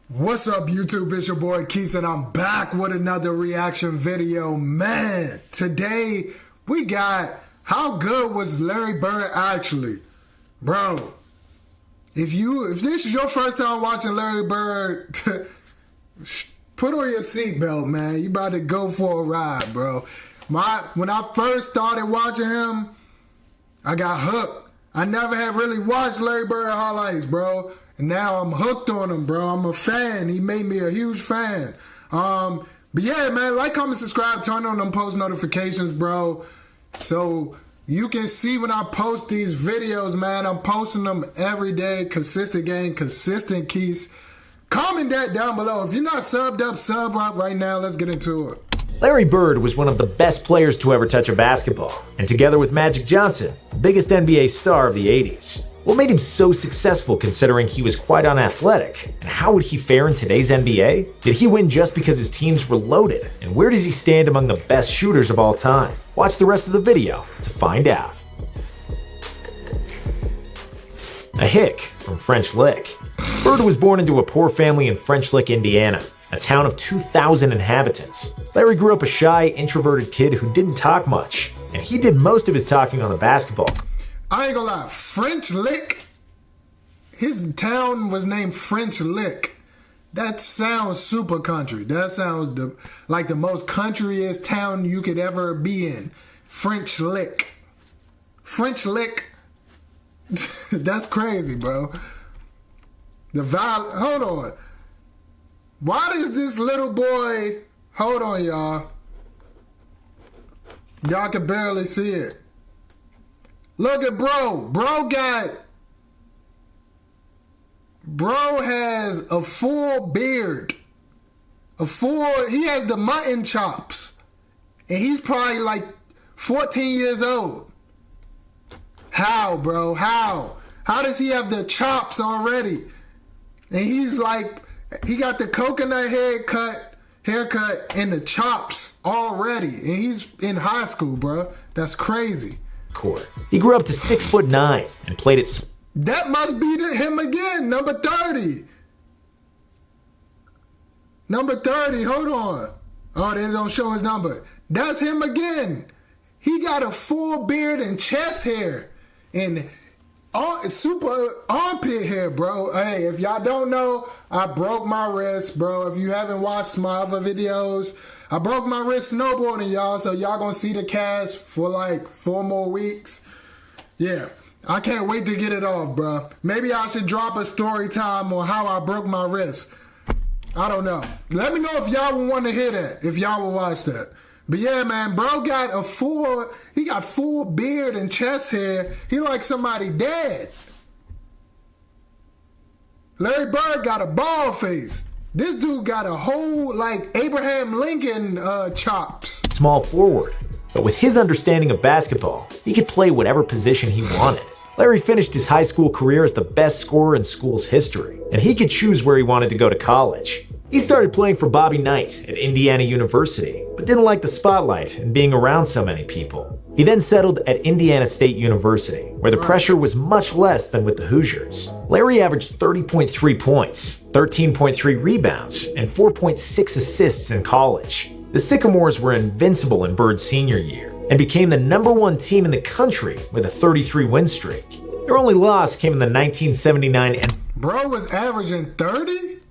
What's up, YouTube? It's your boy Keith, and I'm back with another reaction video. Man, today we got how good was LarryBird actually? Bro, if this is your first time watching LarryBird, put on your seatbelt, man. You about to go for a ride, bro. When I first started watching him, I got hooked. I never had really watched LarryBird highlights, bro. And now I'm hooked on him, bro. I'm a fan. He made me a huge fan. But yeah, man, like, comment, subscribe, turn on them post notifications, bro. So you can see when I post these videos, man. I'm posting them every day. Consistent game, consistent keys. Comment that down below. If you're not subbed up, sub up right now. Let's get into it. LarryBird was one of the best players to ever touch a basketball, and together with Magic Johnson, the biggest NBA star of the 80s. What made him so successful considering he was quite unathletic? And how would he fare in today's NBA? Did he win just because his teams were loaded? And where does he stand among the best shooters of all time? Watch the rest of the video to find out. A hick from French Lick. Bird was born into a poor family in French Lick, Indiana, a town of 2,000 inhabitants. Larry grew up a shy, introverted kid who didn't talk much, and he did most of his talking on the basketball. I ain't gonna lie, French Lick, his town was named French Lick. That sounds super country. That sounds like the most countryest town you could ever be in. French Lick. French Lick. That's crazy, bro. Hold on. Why does this little boy... Hold on, y'all. Y'all can barely see it. Look at bro. Bro has a full beard. He has the mutton chops. And he's probably like 14 years old. How, bro? How? How does he have the chops already? And he's like, he got the coconut haircut and the chops already. And he's in high school, bro. That's crazy. Court. He grew up to 6'9" and played it. That must be him again, number 30. Number 30, hold on. Oh, they don't show his number. That's him again. He got a full beard and chest hair and super armpit hair, bro. Hey, if y'all don't know, I broke my wrist, bro. If you haven't watched my other videos, I broke my wrist snowboarding, y'all, so y'all gonna see the cast for like 4 more weeks. Yeah, I can't wait to get it off, bro. Maybe I should drop a story time on how I broke my wrist. I don't know. Let me know if y'all would want to hear that, if y'all will watch that. But yeah, man, bro got he got full beard and chest hair. He like somebody dead. LarryBird got a bald face. This dude got a whole, like, Abraham Lincoln chops. Small forward, but with his understanding of basketball, he could play whatever position he wanted. Larry finished his high school career as the best scorer in school's history, and he could choose where he wanted to go to college. He started playing for Bobby Knight at Indiana University, but didn't like the spotlight and being around so many people. He then settled at Indiana State University, where the pressure was much less than with the Hoosiers. Larry averaged 30.3 points, 13.3 rebounds, and 4.6 assists in college. The Sycamores were invincible in Bird's senior year and became the #1 team in the country with a 33-win streak. Their only loss came in the 1979 Bro was averaging 30?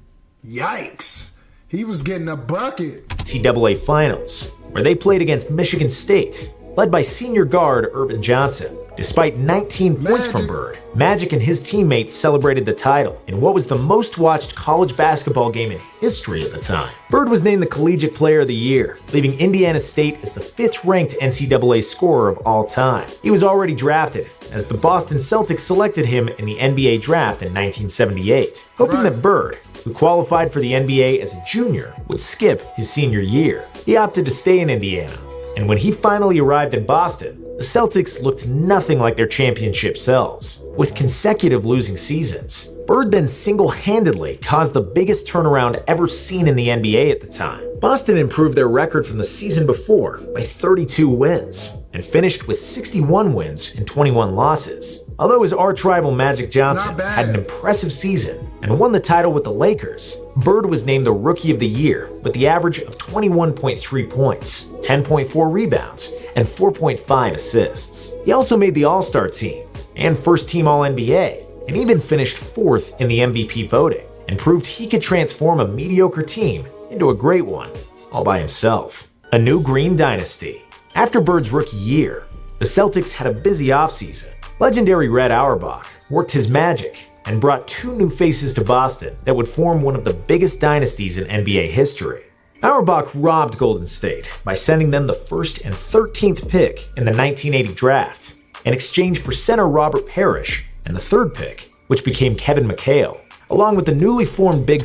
Yikes. He was getting a bucket. NCAA Finals, where they played against Michigan State, led by senior guard Urban Johnson. Despite 19 points from Bird, Magic and his teammates celebrated the title in what was the most watched college basketball game in history at the time. Bird was named the Collegiate Player of the Year, leaving Indiana State as the 5th-ranked NCAA scorer of all time. He was already drafted, as the Boston Celtics selected him in the NBA draft in 1978, hoping that Bird, who qualified for the NBA as a junior, would skip his senior year. He opted to stay in Indiana, and when he finally arrived in Boston, the Celtics looked nothing like their championship selves, with consecutive losing seasons. Bird then single-handedly caused the biggest turnaround ever seen in the NBA at the time. Boston improved their record from the season before by 32 wins, and finished with 61 wins and 21 losses. Although his arch-rival Magic Johnson had an impressive season, and won the title with the Lakers. Bird was named the Rookie of the Year with the average of 21.3 points, 10.4 rebounds, and 4.5 assists. He also made the All-Star team and first-team All-NBA, and even finished 4th in the MVP voting, and proved he could transform a mediocre team into a great one, all by himself. A new green dynasty. After Bird's rookie year, the Celtics had a busy offseason. Legendary Red Auerbach worked his magic and brought 2 new faces to Boston that would form one of the biggest dynasties in NBA history. Auerbach robbed Golden State by sending them the 1st and 13th pick in the 1980 draft, in exchange for center Robert Parrish and the 3rd pick, which became Kevin McHale, along with the newly formed big...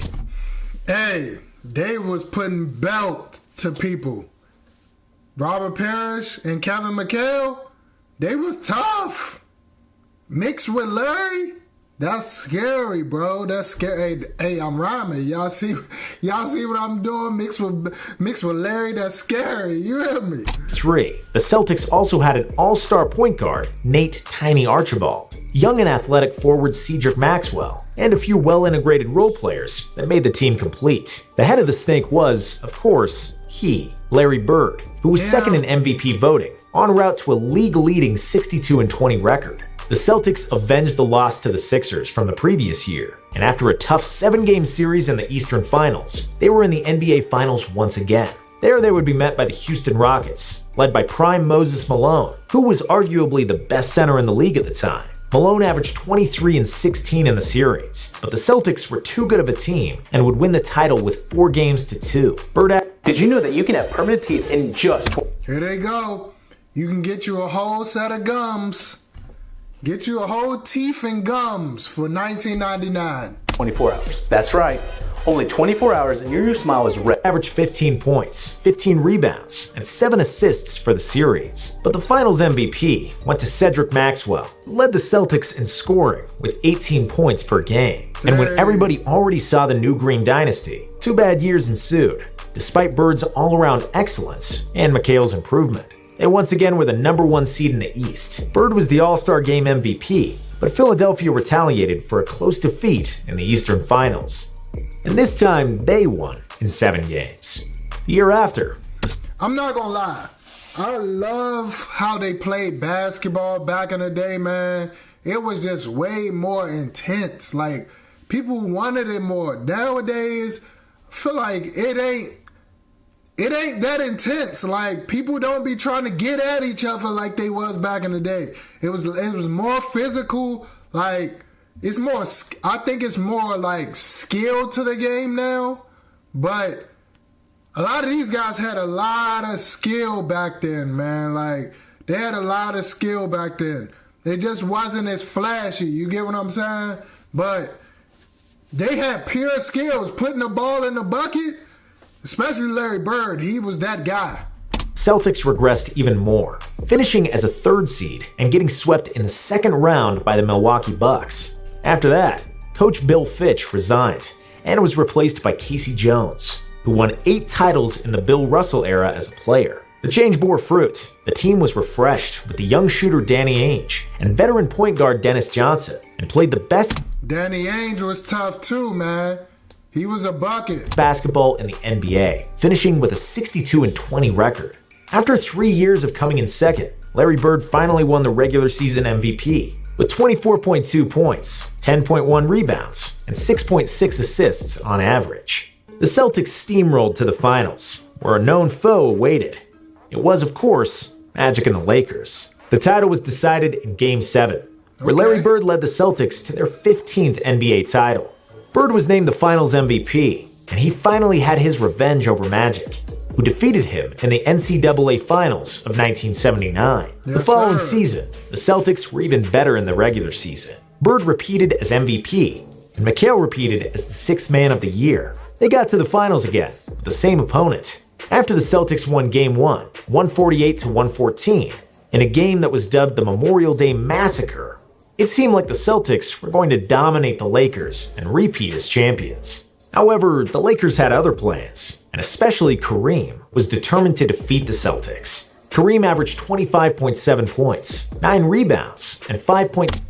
Hey, they was putting belt to people. Robert Parrish and Kevin McHale, they was tough. Mixed with Larry, that's scary, bro. That's scary. Hey, I'm rhyming. Y'all see what I'm doing? Mixed with Larry, that's scary. You hear me? 3. The Celtics also had an all-star point guard, Nate Tiny Archibald, young and athletic forward Cedric Maxwell, and a few well-integrated role players that made the team complete. The head of the snake was, of course, Larry Bird, who was second in MVP voting, en route to a league-leading 62-20 record. The Celtics avenged the loss to the Sixers from the previous year, and after a tough 7-game series in the Eastern Finals, they were in the NBA Finals once again. There they would be met by the Houston Rockets, led by prime Moses Malone, who was arguably the best center in the league at the time. Malone averaged 23 and 16 in the series, but the Celtics were too good of a team and would win the title with 4 games to 2. Did you know that you can have permanent teeth in just... Here they go. You can get you a whole set of gums. Get you a whole teeth and gums for $19.99. 24 hours. That's right. Only 24 hours and your new smile is red. Averaged 15 points, 15 rebounds, and 7 assists for the series. But the finals MVP went to Cedric Maxwell, who led the Celtics in scoring with 18 points per game. And when everybody already saw the new green dynasty, 2 bad years ensued, despite Bird's all-around excellence and McHale's improvement. They once again were the #1 seed in the East. Bird was the All-Star Game MVP, but Philadelphia retaliated for a close defeat in the Eastern Finals. And this time, they won in 7 games. The year after, I'm not gonna lie. I love how they played basketball back in the day, man. It was just way more intense. Like, people wanted it more. Nowadays, I feel like it ain't that intense. Like, people don't be trying to get at each other like they was back in the day. It was more physical. Like, it's more, I think it's more like skill to the game now. But a lot of these guys had a lot of skill back then, man. Like, they had a lot of skill back then. It just wasn't as flashy. You get what I'm saying? But they had pure skills. Putting the ball in the bucket, especially Larry Bird, he was that guy. Celtics regressed even more, finishing as a 3rd seed and getting swept in the 2nd round by the Milwaukee Bucks. After that, Coach Bill Fitch resigned and was replaced by Casey Jones, who won 8 titles in the Bill Russell era as a player. The change bore fruit. The team was refreshed with the young shooter Danny Ainge and veteran point guard Dennis Johnson, and played the best Danny Ainge was tough too, man. He was a bucket. Basketball in the NBA, finishing with a 62-20 record. After 3 years of coming in second, Larry Bird finally won the regular season MVP with 24.2 points, 10.1 rebounds, and 6.6 assists on average. The Celtics steamrolled to the finals, where a known foe awaited. It was, of course, Magic and the Lakers. The title was decided in Game 7, where Larry Bird led the Celtics to their 15th NBA title. Bird was named the Finals MVP, and he finally had his revenge over Magic, who defeated him in the NCAA Finals of 1979. The following season, the Celtics were even better in the regular season. Bird repeated as MVP, and McHale repeated as the 6th man of the year. They got to the finals again, with the same opponent. After the Celtics won Game 1, 148-114, in a game that was dubbed the Memorial Day Massacre, it seemed like the Celtics were going to dominate the Lakers and repeat as champions. However, the Lakers had other plans, and especially Kareem was determined to defeat the Celtics. Kareem averaged 25.7 points, 9 rebounds, and 5 points.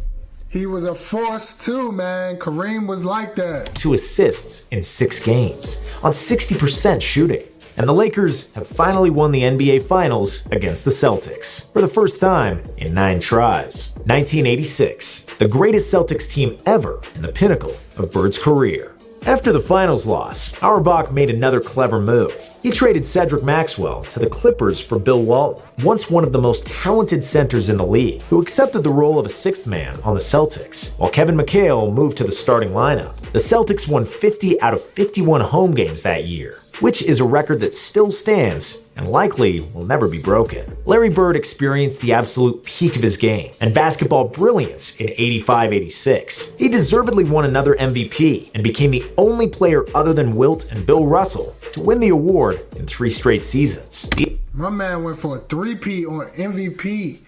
He was a force too, man. Kareem was like that. 2 assists in 6 games on 60% shooting. And the Lakers have finally won the NBA Finals against the Celtics for the first time in 9 tries. 1986, the greatest Celtics team ever and the pinnacle of Bird's career. After the finals loss, Auerbach made another clever move. He traded Cedric Maxwell to the Clippers for Bill Walton, once one of the most talented centers in the league, who accepted the role of a 6th man on the Celtics, while Kevin McHale moved to the starting lineup. The Celtics won 50 out of 51 home games that year, which is a record that still stands and likely will never be broken. Larry Bird experienced the absolute peak of his game and basketball brilliance in 85-86. He deservedly won another MVP and became the only player other than Wilt and Bill Russell to win the award in 3 straight seasons. My man went for a 3-peat on MVP.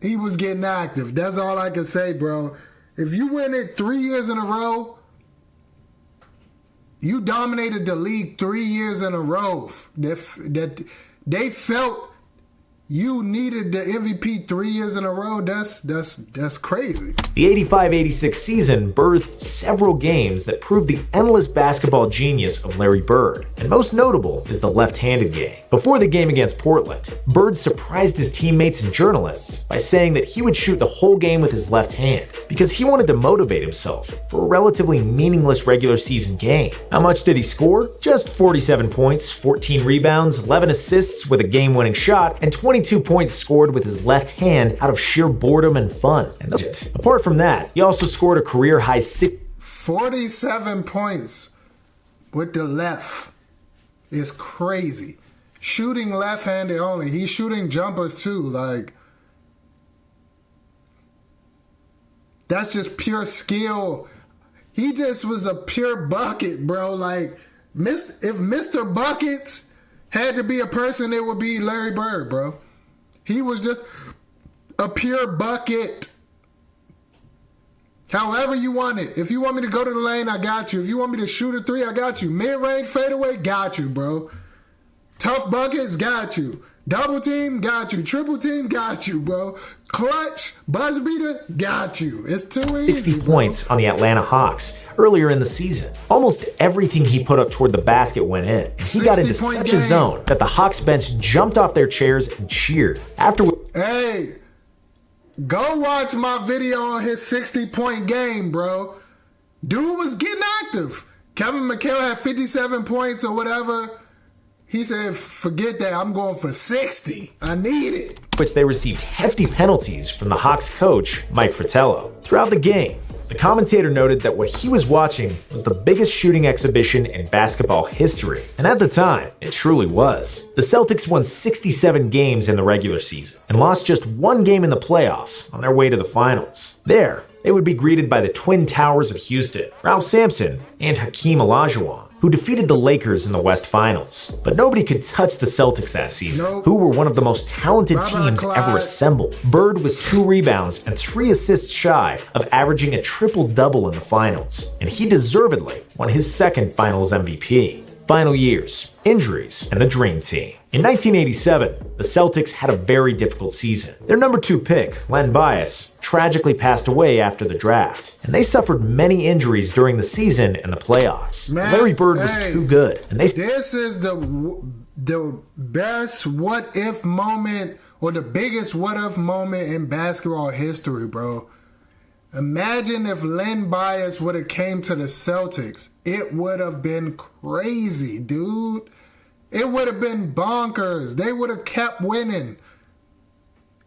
He was getting active. That's all I can say, bro. If you win it 3 years in a row, you dominated the league 3 years in a row. That they felt you needed the MVP 3 years in a row. That's crazy. The 85-86 season birthed several games that proved the endless basketball genius of Larry Bird, and most notable is the left-handed game. Before the game against Portland, Bird surprised his teammates and journalists by saying that he would shoot the whole game with his left hand because he wanted to motivate himself for a relatively meaningless regular season game. How much did he score? Just 47 points, 14 rebounds, 11 assists with a game-winning shot, and 22 points scored with his left hand out of sheer boredom and fun. And apart from that, he also scored a career-high 47 points with the left. It's crazy. Shooting left-handed only. He's shooting jumpers too. Like, that's just pure skill. He just was a pure bucket, bro. Like, if Mr. Buckets had to be a person, it would be Larry Bird, bro. He was just a pure bucket. However you want it. If you want me to go to the lane, I got you. If you want me to shoot a 3, I got you. Mid-range fadeaway, got you, bro. Tough buckets, got you. Double team, got you. Triple team, got you, bro. Clutch, buzz beater, got you. It's too easy, 60 points on the Atlanta Hawks earlier in the season. Almost everything he put up toward the basket went in. He got into such a zone that the Hawks bench jumped off their chairs and cheered. Hey, go watch my video on his 60-point game, bro. Dude was getting active. Kevin McHale had 57 points or whatever. He said, forget that, I'm going for 60. I need it. Which they received hefty penalties from the Hawks coach, Mike Fratello. Throughout the game, the commentator noted that what he was watching was the biggest shooting exhibition in basketball history. And at the time, it truly was. The Celtics won 67 games in the regular season and lost just 1 game in the playoffs on their way to the finals. There, they would be greeted by the Twin Towers of Houston, Ralph Sampson, and Hakeem Olajuwon, who defeated the Lakers in the West Finals. But nobody could touch the Celtics that season, who were one of the most talented teams ever assembled. Bird was 2 rebounds and 3 assists shy of averaging a triple-double in the finals, and he deservedly won his 2nd Finals MVP. Final years, injuries, and the Dream Team. In 1987, the Celtics had a very difficult season. Their number 2 pick, Len Bias, tragically passed away after the draft, and they suffered many injuries during the season and the playoffs. Man, Larry Bird was too good, and this is the best what-if moment, or the biggest what-if moment in basketball history, bro. Imagine if Len Bias would have came to the Celtics. It would have been crazy, dude. It would have been bonkers. They would have kept winning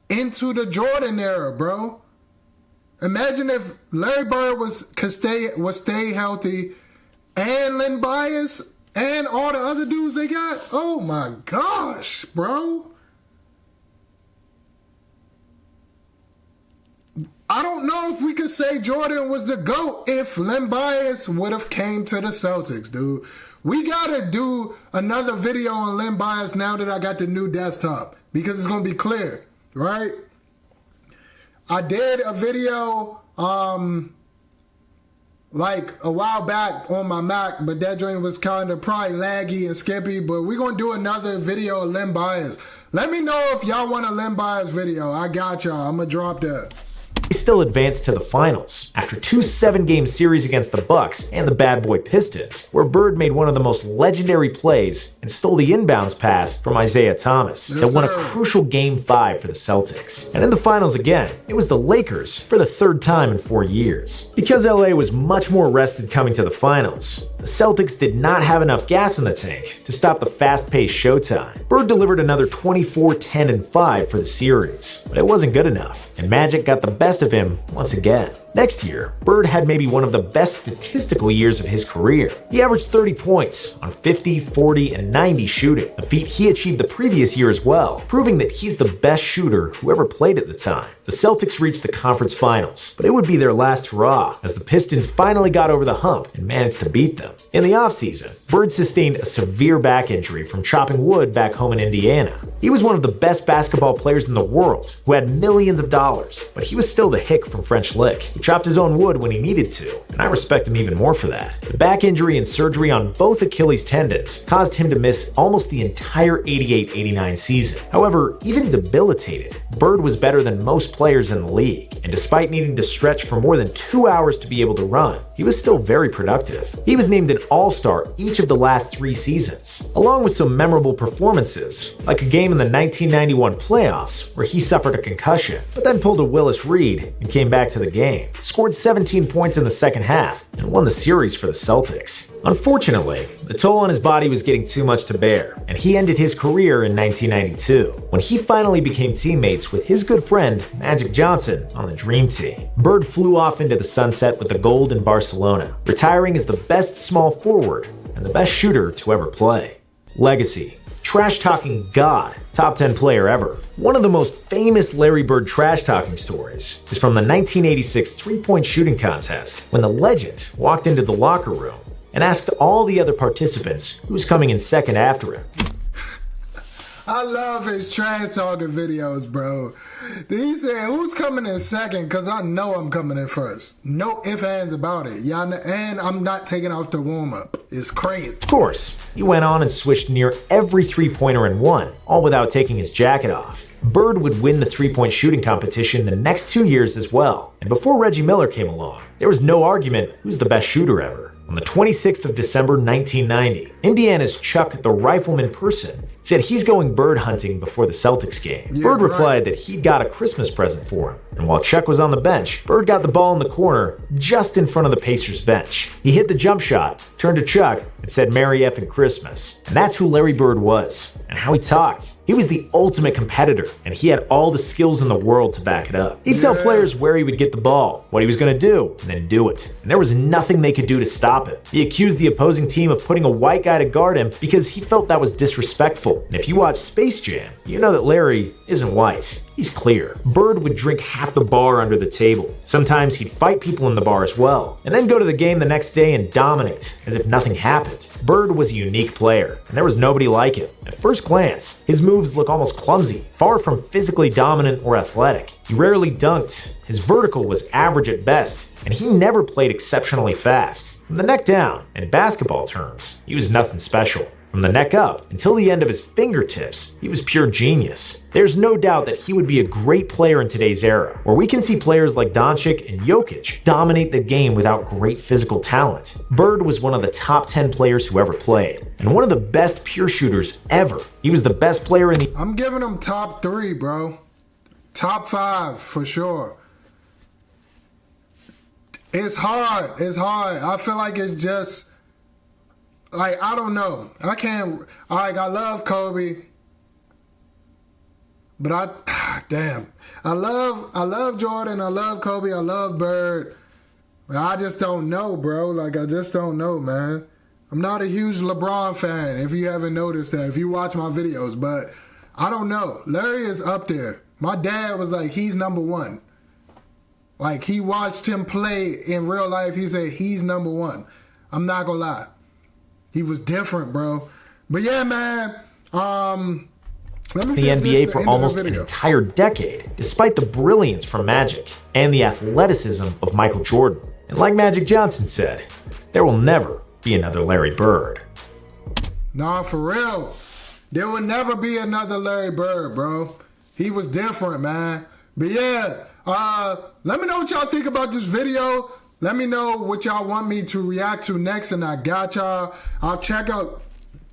into the Jordan era, bro. Imagine if Larry Bird could stay healthy, and Len Bias and all the other dudes they got. Oh my gosh, bro. I don't know if we could say Jordan was the GOAT if Len Bias would have came to the Celtics, dude. We gotta do another video on Len Bias now that I got the new desktop, because it's gonna be clear, right? I did a video like a while back on my Mac, but that joint was kind of probably laggy and skippy. But we're going to do another video of Len Bias. Let me know if y'all want a Len Bias video. I got y'all. I'm going to drop that. They still advanced to the finals after two 7-game series against the Bucks and the bad boy Pistons, where Bird made one of the most legendary plays and stole the inbounds pass from Isaiah Thomas that won a crucial Game 5 for the Celtics. And in the finals again, it was the Lakers for the third time in 4 years. Because LA was much more rested coming to the finals, the Celtics did not have enough gas in the tank to stop the fast-paced showtime. Bird delivered another 24, 10, and 5 for the series, but it wasn't good enough, and Magic got the best of him once again. Next year, Bird had maybe one of the best statistical years of his career. He averaged 30 points on 50, 40, and 90 shooting, a feat he achieved the previous year as well, proving that he's the best shooter who ever played at the time. The Celtics reached the conference finals, but it would be their last hurrah as the Pistons finally got over the hump and managed to beat them. In the offseason, Bird sustained a severe back injury from chopping wood back home in Indiana. He was one of the best basketball players in the world who had millions of dollars, but he was still the hick from French Lick. He chopped his own wood when he needed to, and I respect him even more for that. The back injury and surgery on both Achilles tendons caused him to miss almost the entire 88-89 season. However, even debilitated, Bird was better than most players in the league, and despite needing to stretch for more than 2 hours to be able to run, he was still very productive. He was named an All-Star each of the last 3 seasons, along with some memorable performances, like a game in the 1991 playoffs where he suffered a concussion, but then pulled a Willis Reed and came back to the game, scored 17 points in the second half, and won the series for the Celtics. Unfortunately, the toll on his body was getting too much to bear, and he ended his career in 1992, when he finally became teammates with his good friend Magic Johnson on the Dream Team. Bird flew off into the sunset with the gold in Barcelona, retiring as the best small forward and the best shooter to ever play. Legacy. Trash-talking god, top 10 player ever. One of the most famous Larry Bird trash-talking stories is from the 1986 three-point shooting contest, when the legend walked into the locker room and asked all the other participants who was coming in second after him. I love his trash talking videos, bro. He said, who's coming in second? Because I know I'm coming in first. No ifs, ands about it. Y'all know, and I'm not taking off the warm-up. It's crazy. Of course, he went on and swished near every three-pointer and won, all without taking his jacket off. Bird would win the three-point shooting competition the next 2 years as well. And before Reggie Miller came along, there was no argument who's the best shooter ever. On the 26th of December 1990, Indiana's Chuck the Rifleman Person said he's going bird hunting before the Celtics game. Yeah, Bird replied that he'd got a Christmas present for him, and while Chuck was on the bench, Bird got the ball in the corner just in front of the Pacers bench. He hit the jump shot, turned to Chuck, and said Merry effing Christmas. And that's who Larry Bird was, and how he talked. He was the ultimate competitor, and he had all the skills in the world to back it up. He'd tell players where he would get the ball, what he was going to do, and then do it. And there was nothing they could do to stop it. He accused the opposing team of putting a white guy to guard him because he felt that was disrespectful. And if you watch Space Jam, you know that Larry isn't white. He's clear. Bird would drink half the bar under the table. Sometimes he'd fight people in the bar as well, and then go to the game the next day and dominate as if nothing happened. Bird was a unique player, and there was nobody like him. At first glance, his moves look almost clumsy, far from physically dominant or athletic. He rarely dunked, his vertical was average at best, and he never played exceptionally fast. From the neck down, in basketball terms, he was nothing special. From the neck up until the end of his fingertips, he was pure genius. There's no doubt that he would be a great player in today's era, where we can see players like Doncic and Jokic dominate the game without great physical talent. Bird was one of the top 10 players who ever played, and one of the best pure shooters ever. He was the best player in the... I'm giving him top 3, bro. Top 5, for sure. It's hard. It's hard. I feel like it's just... Like, I don't know. I can't... Like, I love Kobe. But I love Jordan. I love Kobe. I love Bird. But I just don't know, bro. Like, I just don't know, man. I'm not a huge LeBron fan, if you haven't noticed that, if you watch my videos. But I don't know. Larry is up there. My dad was like, he's number 1. Like, he watched him play in real life. He said, he's number 1. I'm not gonna lie. He was different, bro. But yeah, man. Let me see the NBA for almost an entire decade, despite the brilliance from Magic and the athleticism of Michael Jordan. And like Magic Johnson said, there will never be another Larry Bird. Nah, for real. There will never be another Larry Bird, bro. He was different, man. But yeah, let me know what y'all think about this video. Let me know what y'all want me to react to next, and I got y'all. I'll check out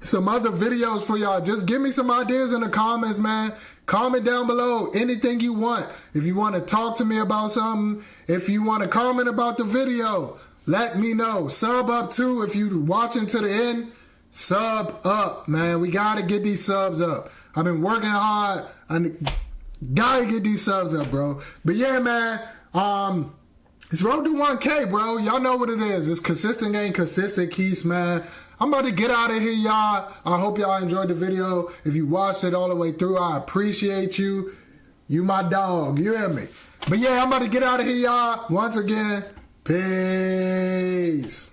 some other videos for y'all. Just give me some ideas in the comments, man. Comment down below anything you want. If you want to talk to me about something, if you want to comment about the video, let me know. Sub up too if you watching to the end. Sub up, man. We got to get these subs up. I've been working hard. I got to get these subs up, bro. But yeah, man. It's road to 1K, bro. Y'all know what it is. It's consistent ain't consistent, Keith, man. I'm about to get out of here, y'all. I hope y'all enjoyed the video. If you watched it all the way through, I appreciate you. You my dog. You hear me? But yeah, I'm about to get out of here, y'all. Once again, peace.